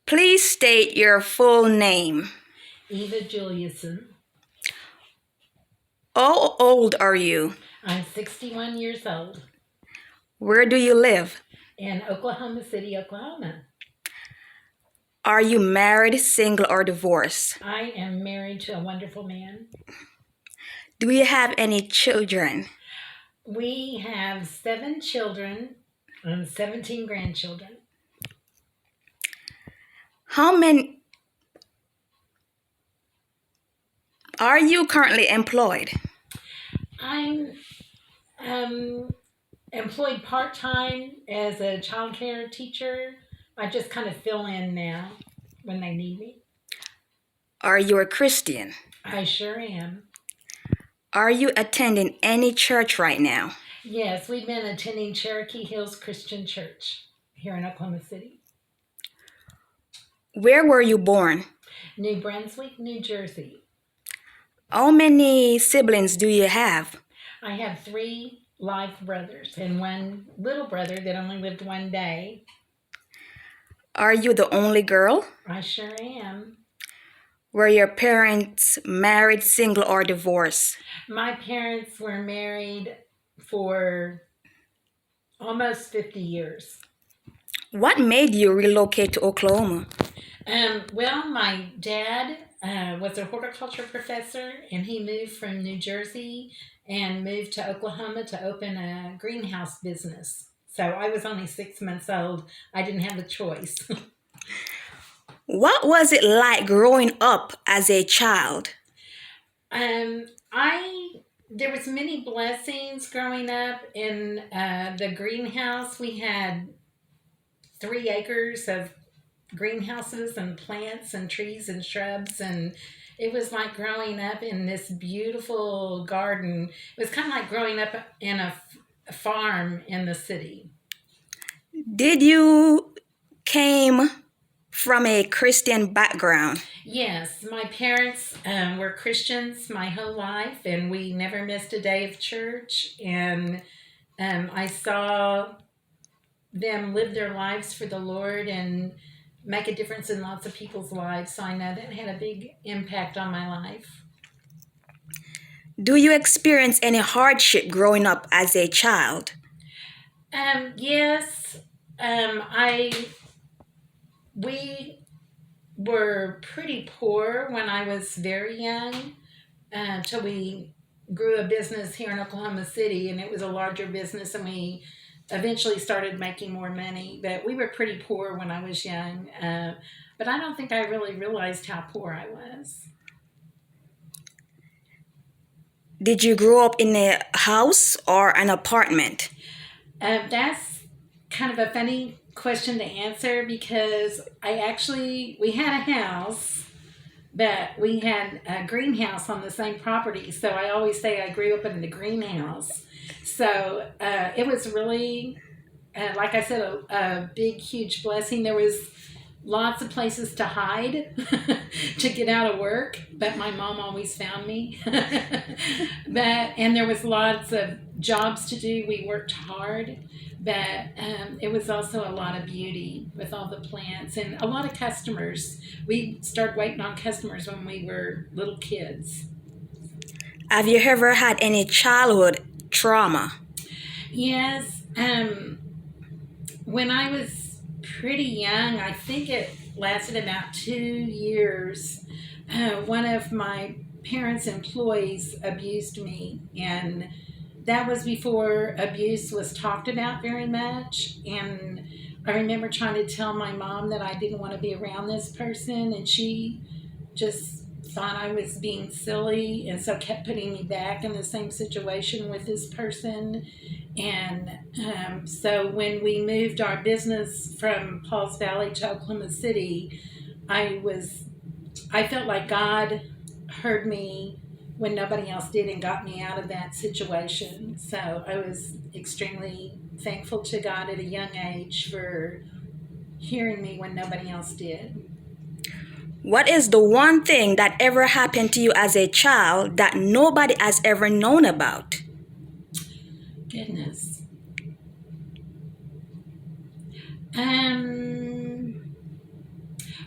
Please state your full name. Eva Juliuson. How old are you? I'm 61 years old Where do you live? in Oklahoma City, Oklahoma. Are you married, single, or divorced? I am married to a wonderful man. Do you have any children? We have 7 children and 17 grandchildren. How many are you currently employed? I'm employed part-time as a child care teacher. I just kind of fill in now when they need me. Are you a Christian? I sure am. Are you attending any church right now? Yes, we've been attending Cherokee Hills Christian Church here in Oklahoma City. Where were you born? New Brunswick, New Jersey. How many siblings do you have? I have 3 live brothers and 1 little brother that only lived 1 day. Are you the only girl? I sure am. Were your parents married, single, or divorced? My parents were married for almost 50 years. What made you relocate to Oklahoma? Well, my dad was a horticulture professor, and he moved from New Jersey and moved to Oklahoma to open a greenhouse business. So I was only 6 months old. I didn't have a choice. What was it like growing up as a child? There was many blessings growing up in the greenhouse. We had 3 acres of greenhouses and plants and trees and shrubs, and it was like growing up in this beautiful garden. It was kind of like growing up in a farm in the city. Did you came from a Christian background? Yes, my parents were Christians my whole life, and we never missed a day of church. And I saw them live their lives for the Lord and make a difference in lots of people's lives. So I know that had a big impact on my life. Do you experience any hardship growing up as a child? Yes, we were pretty poor when I was very young until we grew a business here in Oklahoma City, and it was a larger business, and we eventually started making more money. But we were pretty poor when I was young. But I don't think I really realized how poor I was. Did you grow up in a house or an apartment? That's kind of a funny question to answer because we had a house, but we had a greenhouse on the same property. So I always say I grew up in the greenhouse. So it was really, like I said, a big, huge blessing. There was lots of places to hide to get out of work, but my mom always found me. And there was lots of jobs to do. We worked hard, but it was also a lot of beauty with all the plants and a lot of customers. We started waiting on customers when we were little kids. Have you ever had any childhood trauma? Yes. When I was pretty young, I think it lasted about 2 years. One of my parents' employees abused me, and that was before abuse was talked about very much. And I remember trying to tell my mom that I didn't want to be around this person, and she just thought I was being silly, and so kept putting me back in the same situation with this person. And so when we moved our business from Pauls Valley to Oklahoma City, I felt like God heard me when nobody else did and got me out of that situation. So I was extremely thankful to God at a young age for hearing me when nobody else did. What is the one thing that ever happened to you as a child that nobody has ever known about? Goodness.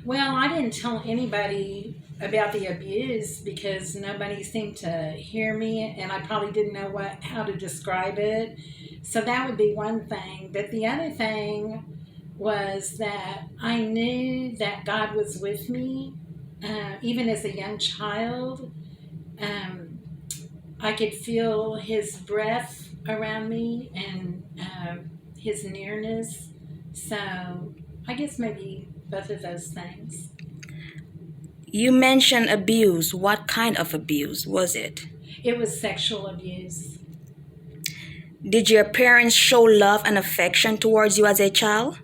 Well, I didn't tell anybody about the abuse because nobody seemed to hear me, and I probably didn't know how to describe it. So that would be one thing. But the other thing was that I knew that God was with me, even as a young child. Um, I could feel His breath around me and His nearness. So I guess maybe both of those things. You mentioned abuse. What kind of abuse was it? It was sexual abuse. Did your parents show love and affection towards you as a child?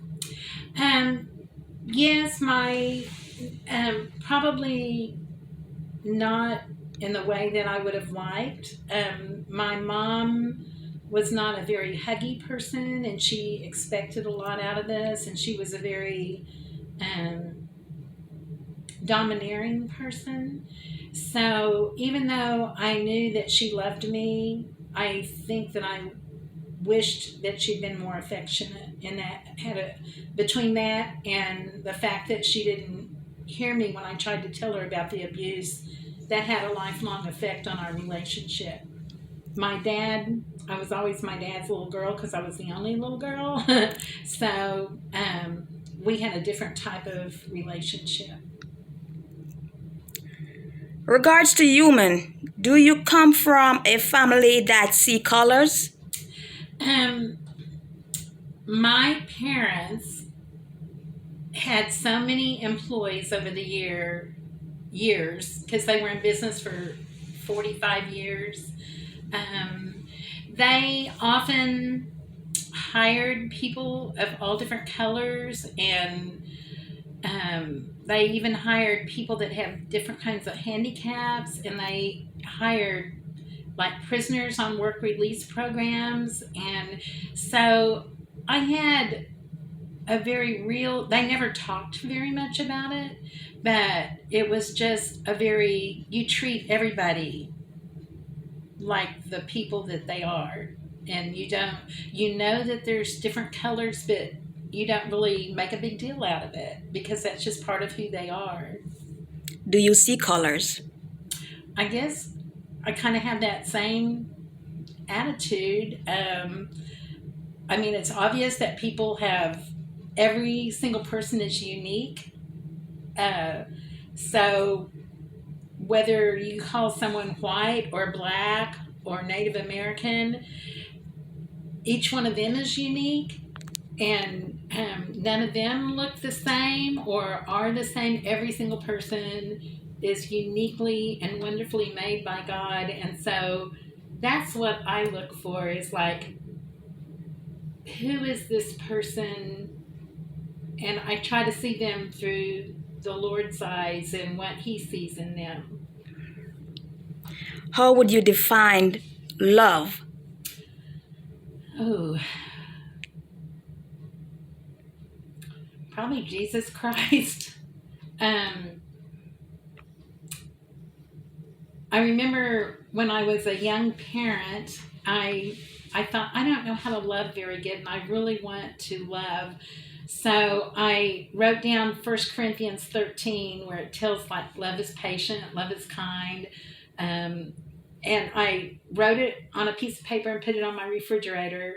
Um, yes, my probably not in the way that I would have liked. My mom was not a very huggy person, and she expected a lot out of us, and she was a very um, domineering person. So even though I knew that she loved me, I think that I wished that she'd been more affectionate, and that had a between that and the fact that she didn't hear me when I tried to tell her about the abuse, that had a lifelong effect on our relationship. My dad, I was always my dad's little girl because I was the only little girl. So we had a different type of relationship. Regards to human, do you come from a family that see colors? Um, my parents had so many employees over the years because they were in business for 45 years. Um, they often hired people of all different colors, and they even hired people that have different kinds of handicaps, and they hired like prisoners on work release programs. And so I had a very real, they never talked very much about it, but it was just a very, you treat everybody like the people that they are. And you don't, you know that there's different colors, but you don't really make a big deal out of it because that's just part of who they are. Do you see colors? I guess I kind of have that same attitude. I mean, it's obvious that people have, every single person is unique. Uh, so whether you call someone white or black or Native American, each one of them is unique, and none of them look the same or are the same. Every single person is uniquely and wonderfully made by God, and so that's what I look for, is like, who is this person? And I try to see them through the Lord's eyes and what He sees in them. How would you define love? Oh, probably Jesus Christ. Um, I remember when I was a young parent, I thought, I don't know how to love very good, and I really want to love. So I wrote down 1 Corinthians 13, where it tells like love is patient, love is kind. Um, and I wrote it on a piece of paper and put it on my refrigerator.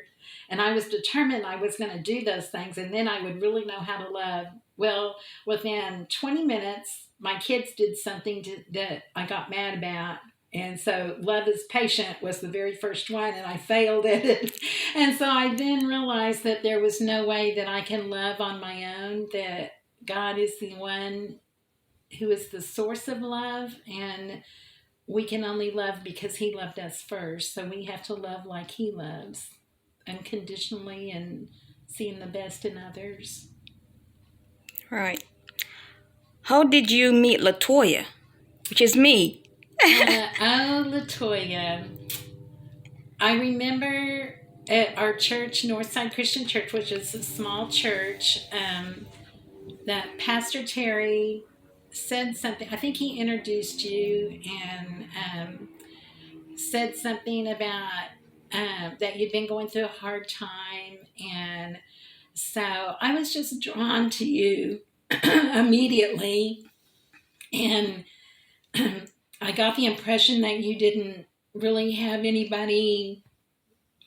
And I was determined I was going to do those things, and then I would really know how to love. Well, within 20 minutes, my kids did something that I got mad about. And so love is patient was the very first one, and I failed at it. And so I then realized that there was no way that I can love on my own, that God is the one who is the source of love, and we can only love because He loved us first. So we have to love like He loves, unconditionally, and seeing the best in others. Right. How did you meet Latoya, which is me? Latoya. I remember at our church, Northside Christian Church, which is a small church, that Pastor Terry said something. I think he introduced you and said something about that you'd been going through a hard time. And so I was just drawn to you. immediately. And I got the impression that you didn't really have anybody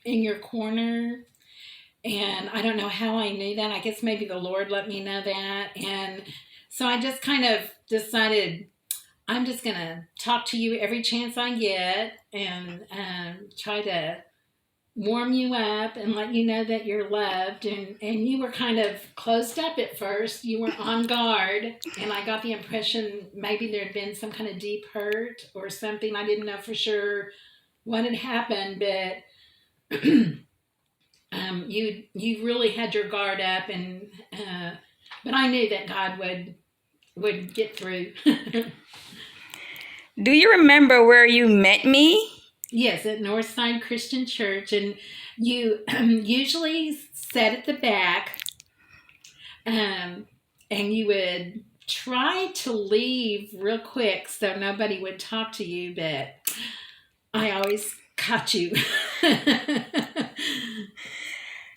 in your corner. And I don't know how I knew that. I guess maybe the Lord let me know that. And so I just kind of decided I'm just going to talk to you every chance I get and try to warm you up and let you know that you're loved. And you were kind of closed up at first. You were on guard. And I got the impression maybe there had been some kind of deep hurt or something. I didn't know for sure what had happened, but you really had your guard up. And but I knew that God would get through. Do you remember where you met me? Yes, at Northside Christian Church, and you usually sat at the back, and you would try to leave real quick so nobody would talk to you, but I always caught you.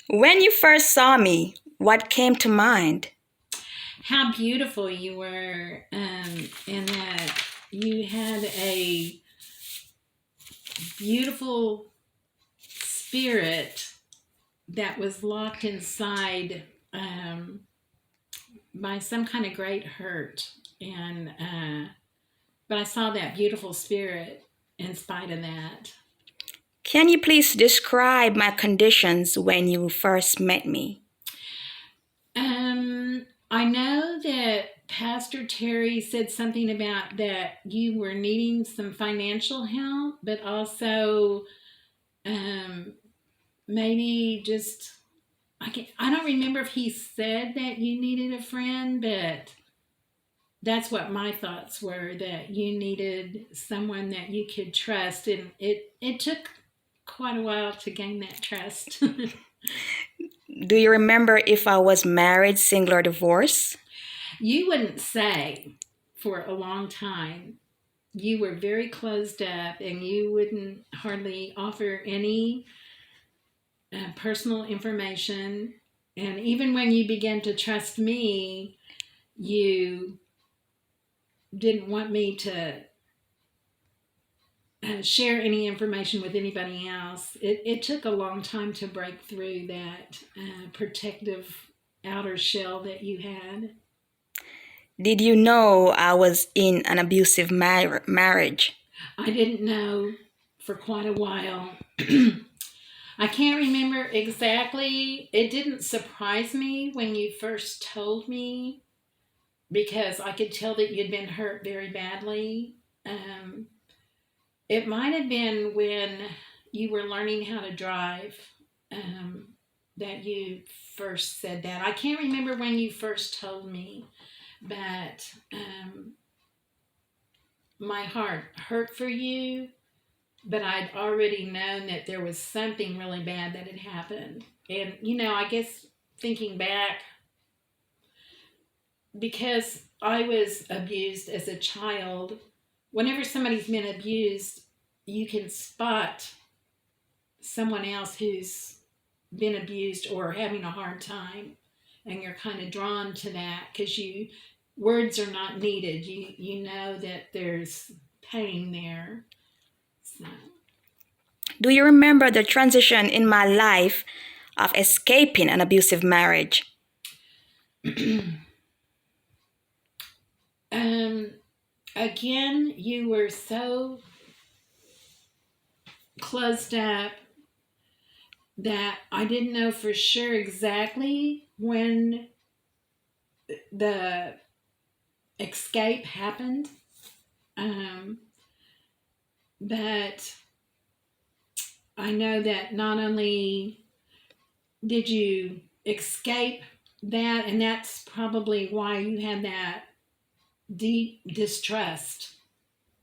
When you first saw me, what came to mind? How beautiful you were, and that you had a beautiful spirit that was locked inside by some kind of great hurt. And but I saw that beautiful spirit in spite of that. Can you please describe my conditions when you first met me? I know that Pastor Terry said something about that you were needing some financial help, but also maybe just I don't remember if he said that you needed a friend, but that's what my thoughts were, that you needed someone that you could trust, and it took quite a while to gain that trust. Do you remember if I was married, single, or divorced? You wouldn't say for a long time. You were very closed up, and you wouldn't hardly offer any personal information. And even when you began to trust me, you didn't want me to share any information with anybody else. It took a long time to break through that protective outer shell that you had. Did you know I was in an abusive marriage? I didn't know for quite a while. I can't remember exactly. It didn't surprise me when you first told me, because I could tell that you'd been hurt very badly. It might have been when you were learning how to drive that you first said that. I can't remember when you first told me, but my heart hurt for you, but I'd already known that there was something really bad that had happened. And, I guess thinking back, because I was abused as a child, whenever somebody's been abused, you can spot someone else who's been abused or having a hard time, and you're kind of drawn to that because words are not needed. You know that there's pain there. So. Do you remember the transition in my life of escaping an abusive marriage? Again, you were so closed up that I didn't know for sure exactly when the escape happened. But I know that not only did you escape that, and that's probably why you had that deep distrust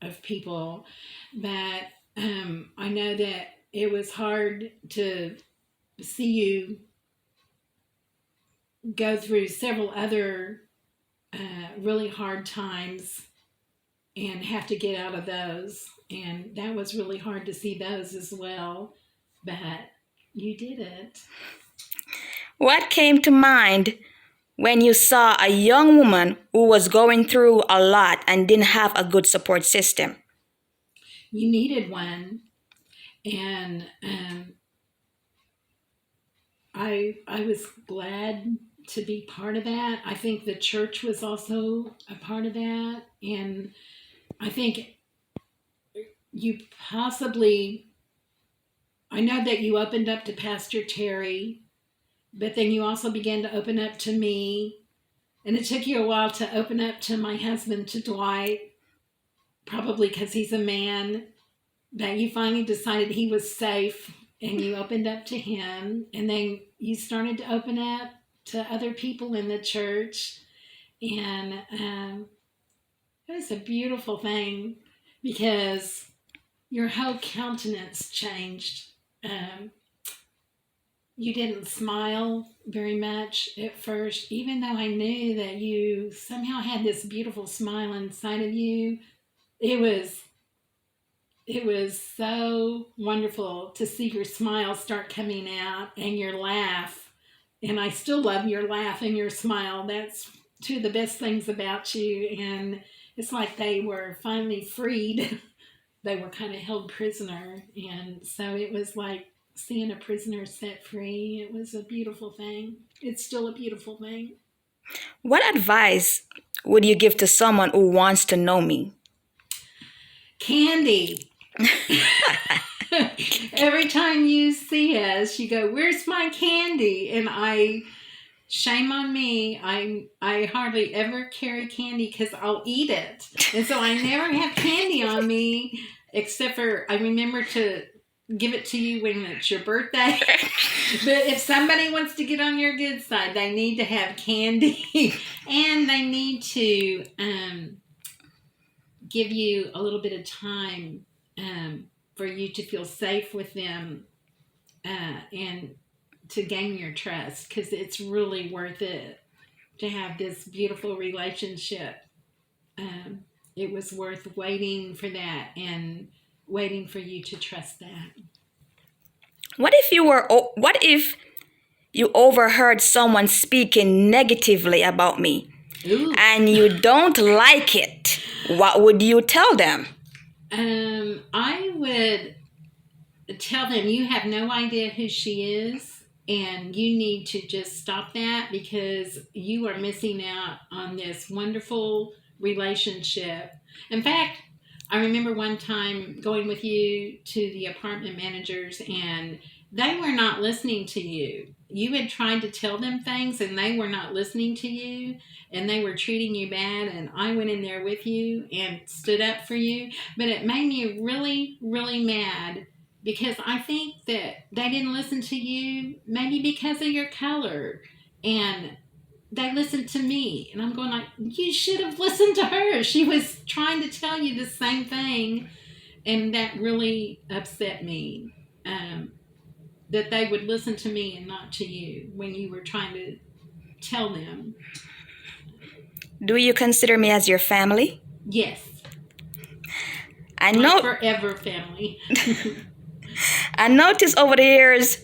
of people, but I know that it was hard to see you go through several other really hard times and have to get out of those. And that was really hard to see those as well, but you did it. What came to mind when you saw a young woman who was going through a lot and didn't have a good support system? You needed one, and I was glad to be part of that. I think the church was also a part of that, and I think you possibly, I know that you opened up to Pastor Terry, but then you also began to open up to me, and it took you a while to open up to my husband, to Dwight, probably because he's a man, that you finally decided he was safe and you opened up to him, and then you started to open up to other people in the church, and it was a beautiful thing because your whole countenance changed. You didn't smile very much at first, even though I knew that you somehow had this beautiful smile inside of you. It was so wonderful to see your smile start coming out, and your laugh. And I still love your laugh and your smile. That's two of the best things about you. And it's like they were finally freed. They were kind of held prisoner. And so it was like seeing a prisoner set free. It was a beautiful thing. It's still a beautiful thing. What advice would you give to someone who wants to know me? Candy. Every time you see us, you go, "Where's my candy?" And shame on me, I hardly ever carry candy because I'll eat it. And so I never have candy on me, except for I remember to give it to you when it's your birthday. But if somebody wants to get on your good side, they need to have candy. And they need to give you a little bit of time for you to feel safe with them, and to gain your trust, because it's really worth it to have this beautiful relationship. It was worth waiting for that and waiting for you to trust that. What if you overheard someone speaking negatively about me? Ooh. And you don't like it? What would you tell them? I would tell them you have no idea who she is, and you need to just stop that, because you are missing out on this wonderful relationship. In fact, I remember one time going with you to the apartment managers, and they were not listening to you. You had tried to tell them things, and they were not listening to you, and they were treating you bad, and I went in there with you and stood up for you. But it made me really, really mad, because I think that they didn't listen to you, maybe because of your color, and they listened to me. And I'm going like, you should have listened to her. She was trying to tell you the same thing, and that really upset me. That they would listen to me and not to you when you were trying to tell them. Do you consider me as your family? Yes. I My know. forever family. I noticed over the years,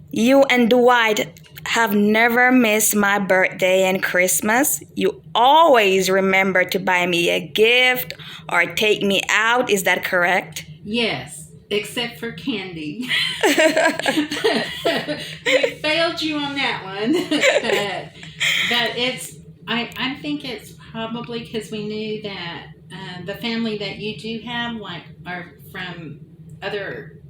you and Dwight have never missed my birthday and Christmas. You always remember to buy me a gift or take me out. Is that correct? Yes, except for candy. We failed you on that one. but I think it's probably because we knew that the family that you do have, like, are from another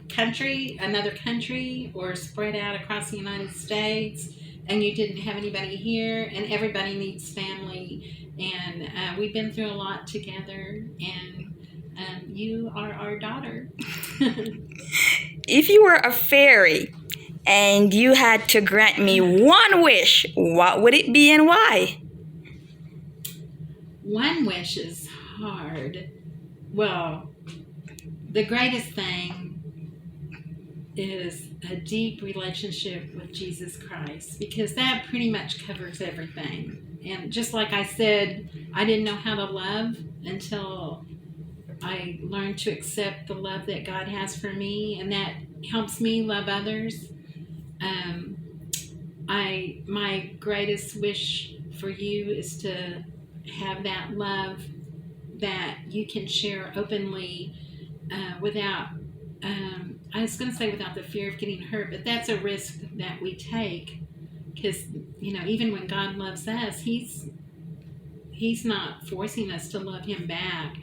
country, or spread out across the United States, and you didn't have anybody here, and everybody needs family, and we've been through a lot together, and you are our daughter. If you were a fairy and you had to grant me one wish, what would it be and why? One wish is hard. Well, the greatest thing is a deep relationship with Jesus Christ, because that pretty much covers everything. And just like I said, I didn't know how to love until I learned to accept the love that God has for me, and that helps me love others. my greatest wish for you is to have that love that you can share openly without. I was going to say without the fear of getting hurt, but that's a risk that we take because even when God loves us, He's not forcing us to love Him back.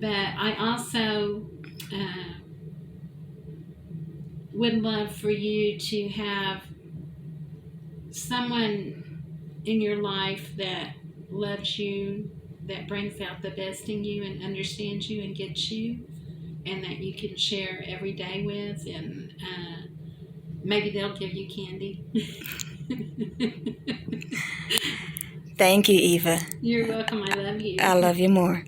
But I also would love for you to have someone in your life that loves you, that brings out the best in you and understands you and gets you, and that you can share every day with, and maybe they'll give you candy. Thank you, Eva. You're welcome. I love you. I love you more.